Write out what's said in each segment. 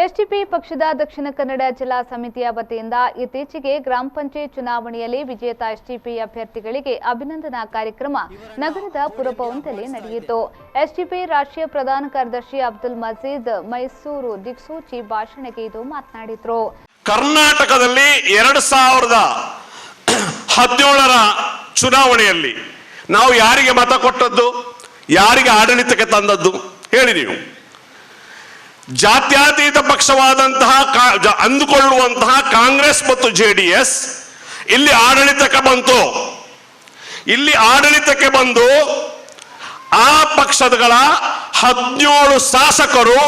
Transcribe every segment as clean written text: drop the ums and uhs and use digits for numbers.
STP ಪಕ್ಷದ ದಕ್ಷಿಣ ಕನ್ನಡ ಜಿಲ್ಲಾ ಸಮಿತಿಯ ವತಿಯಿಂದ ಇತ್ತೀಚೆಗೆ ಗ್ರಾಮ ಪಂಚಾಯತ್ ಚುನಾವಣೆಯಲ್ಲಿ ವಿಜೇತ ಎಸ್ಟಿಪಿ ಅಭ್ಯರ್ಥಿಗಳಿಗೆ ಅಭಿನಂದನಾ ಕಾರ್ಯಕ್ರಮ ನಗರದ ಪುರಭವನದಲ್ಲಿ ನಡೆಯಿತು. ಎಸ್ಟಿಪಿ ರಾಷ್ಟ್ರೀಯ ಪ್ರಧಾನ ಕಾರ್ಯದರ್ಶಿ ಅಬ್ದುಲ್ ಮಜೀದ್ ಮೈಸೂರು ದಿಕ್ಸೂಚಿ ಭಾಷಣಕ್ಕೆ ಮಾತನಾಡಿದರು. ಕರ್ನಾಟಕದಲ್ಲಿ 2017ರ ಚುನಾವಣೆಯಲ್ಲಿ ನಾವು ಯಾರಿಗೆ ಮತ ಕೊಟ್ಟದ್ದು, ಯಾರಿಗೆ ಆಡಳಿತಕ್ಕೆ ತಂದದ್ದು ಹೇಳಿ ನೀವು. ಜಾತ್ಯತೀತ ಪಕ್ಷವಾದಂತಹ ಅಂದುಕೊಳ್ಳುವಂತಹ ಕಾಂಗ್ರೆಸ್ ಮತ್ತು ಜೆಡಿಎಸ್ ಇಲ್ಲಿ ಆಡಳಿತಕ್ಕೆ ಬಂತು. ಇಲ್ಲಿ ಆಡಳಿತಕ್ಕೆ ಬಂದು ಆ ಪಕ್ಷಗಳ 17 ಶಾಸಕರು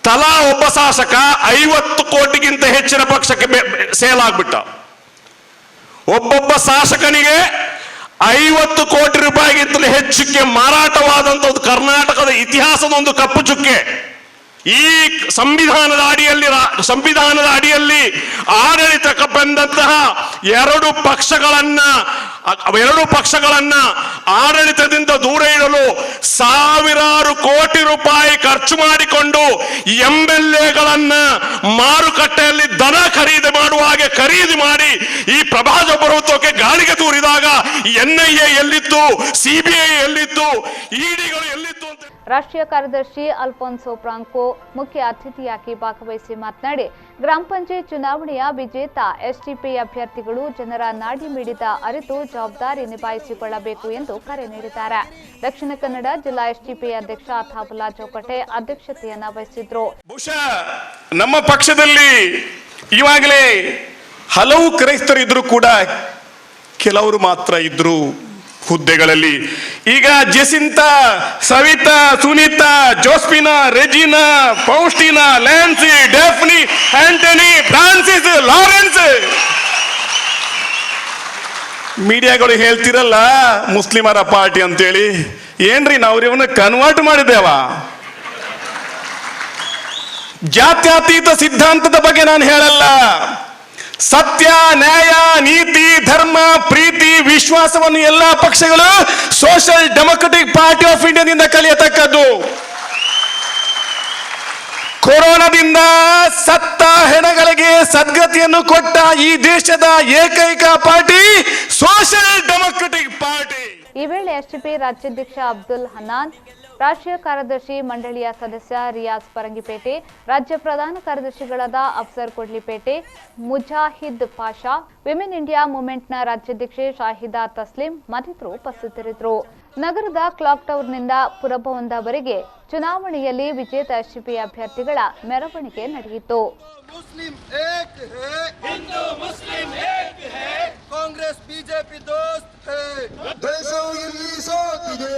ತಲಾ ಒಬ್ಬ ಶಾಸಕ 50 ಕೋಟಿಗಿಂತ ಹೆಚ್ಚಿನ ಪಕ್ಷಕ್ಕೆ ಸೇಲ್ ಆಗ್ಬಿಟ್ಟ. ಒಬ್ಬೊಬ್ಬ ಶಾಸಕನಿಗೆ 50 ಕೋಟಿ ರೂಪಾಯಿಗಿಂತಲೂ ಹೆಚ್ಚಕ್ಕೆ ಮಾರಾಟವಾದಂತ ಒಂದು ಕರ್ನಾಟಕದ ಇತಿಹಾಸದ ಒಂದು ಕಪ್ಪು ಚುಕ್ಕೆ. ಈ ಸಂವಿಧಾನದ ಅಡಿಯಲ್ಲಿ ಆಡಳಿತಕ್ಕೆ ಬಂದಂತಹ ಎರಡು ಪಕ್ಷಗಳನ್ನ ಆಡಳಿತದಿಂದ ದೂರ ಇಡಲು ಸಾವಿರಾರು ಕೋಟಿ ರೂಪಾಯಿ ಖರ್ಚು ಮಾಡಿಕೊಂಡು MLAಗಳನ್ನ ಮಾರುಕಟ್ಟೆಯಲ್ಲಿ ದನ ಖರೀದಿ ಮಾಡುವ ಹಾಗೆ ಖರೀದಿ ಮಾಡಿ ಈ ಪ್ರಜಾಪ್ರಭುತ್ವಕ್ಕೆ ಗಾಳಿಗೆ ತೂರಿದಾಗ NIA ಎಲ್ಲಿತ್ತು, CBI ಎಲ್ಲಿತ್ತು, EDಗಳು ಎಲ್ಲಿತ್ತು ಅಂತ ರಾಷ್ಟ್ರೀಯ ಕಾರ್ಯದರ್ಶಿ ಅಲ್ಫೋನ್ಸೋ ಫ್ರಾಂಕೋ ಮುಖ್ಯ ಅತಿಥಿಯಾಗಿ ಭಾಗವಹಿಸಿ ಮಾತನಾಡಿ, ಗ್ರಾಮ ಪಂಚಾಯತ್ ಚುನಾವಣೆಯ ವಿಜೇತ ಎಸ್ಟಿಪಿ ಅಭ್ಯರ್ಥಿಗಳು ಜನರ ನಾಡಿ ಮಿಡಿತ ಅರಿತು ಜವಾಬ್ದಾರಿ ನಿಭಾಯಿಸಿಕೊಳ್ಳಬೇಕು ಎಂದು ಕರೆ ನೀಡಿದ್ದಾರೆ. ದಕ್ಷಿಣ ಕನ್ನಡ ಜಿಲ್ಲಾ ಎಸ್ಟಿಪಿ ಅಧ್ಯಕ್ಷ ಅಥಾಬುಲ್ಲಾ ಚೌಕಟೆ ಅಧ್ಯಕ್ಷತೆಯನ್ನ ವಹಿಸಿದ್ರು. ಬಹುಶಃ ನಮ್ಮ ಪಕ್ಷದಲ್ಲಿ ಇವಾಗಲೇ ಹಲವು ಕ್ರೈಸ್ತರಿದ್ರು ಕೂಡ ಕೆಲವರು ಮಾತ್ರ ಇದ್ರು ಹುದ್ದೆಗಳಲ್ಲಿ. ಈಗ Jacinta, Savita, Sunita, Josephina, Regina, Faustina, Lancy, Daphne, Antony, Francis, Lawrence ಮೀಡಿಯಾಗಳು ಹೇಳ್ತಿರಲ್ಲ ಮುಸ್ಲಿಮರ ಪಾರ್ಟಿ ಅಂತೇಳಿ. ಏನ್ರಿ ನಾವು ಇವನ್ನ ಕನ್ವರ್ಟ್ ಮಾಡಿದ್ದೇವ? ಜಾತ್ಯತೀತ ಸಿದ್ಧಾಂತದ ಬಗ್ಗೆ ನಾನು ಹೇಳಲ್ಲ. ಸತ್ಯ, ನ್ಯಾಯ, ನೀತಿ, ಧರ್ಮ, ಪ್ರೀತಿ, ವಿಶ್ವಾಸವನ್ನು ಎಲ್ಲಾ ಪಕ್ಷಗಳು ಸೋಷಿಯಲ್ ಡೆಮೊಕ್ರೆಟಿಕ್ ಪಾರ್ಟಿ ಆಫ್ ಇಂಡಿಯಾದಿಂದ ಕಲಿಯತಕ್ಕದ್ದು. ಕೊರೋನಾದಿಂದ ಸತ್ತ ಹೆಣಗಳಿಗೆ ಸದ್ಗತಿಯನ್ನು ಕೊಟ್ಟ ಈ ದೇಶದ ಏಕೈಕ ಪಾರ್ಟಿ ಸೋಷಿಯಲ್ ಡೆಮೊಕ್ರೆಟಿಕ್ ಪಾರ್ಟಿ. ಈ ವೇಳೆ ಎಸ್ಟಿಪಿ ರಾಜ್ಯಾಧ್ಯಕ್ಷ ಅಬ್ದುಲ್ ಹನಾನ್, ರಾಷ್ಟ್ರೀಯ ಕಾರ್ಯದರ್ಶಿ ಮಂಡಳಿಯ ಸದಸ್ಯ ರಿಯಾಜ್ ಪರಂಗಿಪೇಟೆ, ರಾಜ್ಯ ಪ್ರಧಾನ ಕಾರ್ಯದರ್ಶಿಗಳಾದ ಅಫ್ಸರ್ ಕೊಡ್ಲಿಪೇಟೆ, ಮುಜಾಹಿದ್ ಪಾಷಾ, ವಿಮೆನ್ ಇಂಡಿಯಾ ಮೂವ್ಮೆಂಟ್ನ ರಾಜ್ಯಾಧ್ಯಕ್ಷೆ ಶಾಹಿದಾ ತಸ್ಲಿಂ ಮತ್ತಿತರರು ಉಪಸ್ಥಿತರಿದ್ದರು. ನಗರದ ಕ್ಲಾಕ್ ಟವರ್ನಿಂದ ಪುರಭವನದವರೆಗೆ ಚುನಾವಣೆಯಲ್ಲಿ ವಿಜೇತ ಎಸ್ಟಿಪಿ ಅಭ್ಯರ್ಥಿಗಳ ಮೆರವಣಿಗೆ ನಡೆಯಿತು. ಕಾಂಗ್ರೆಸ್ ಬಿಜೆಪಿ ದೋಸ್ತ್ ದೇಶವು ಇಲ್ಲಿ ಸೋತಿದೆ,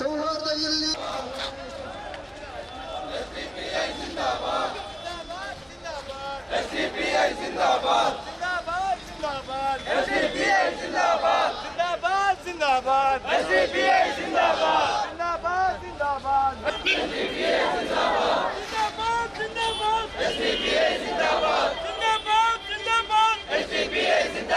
ಸೌಹಾರ್ದ ಇಲ್ಲಿ SDPI ಜಿಂದಾಬಾದ್.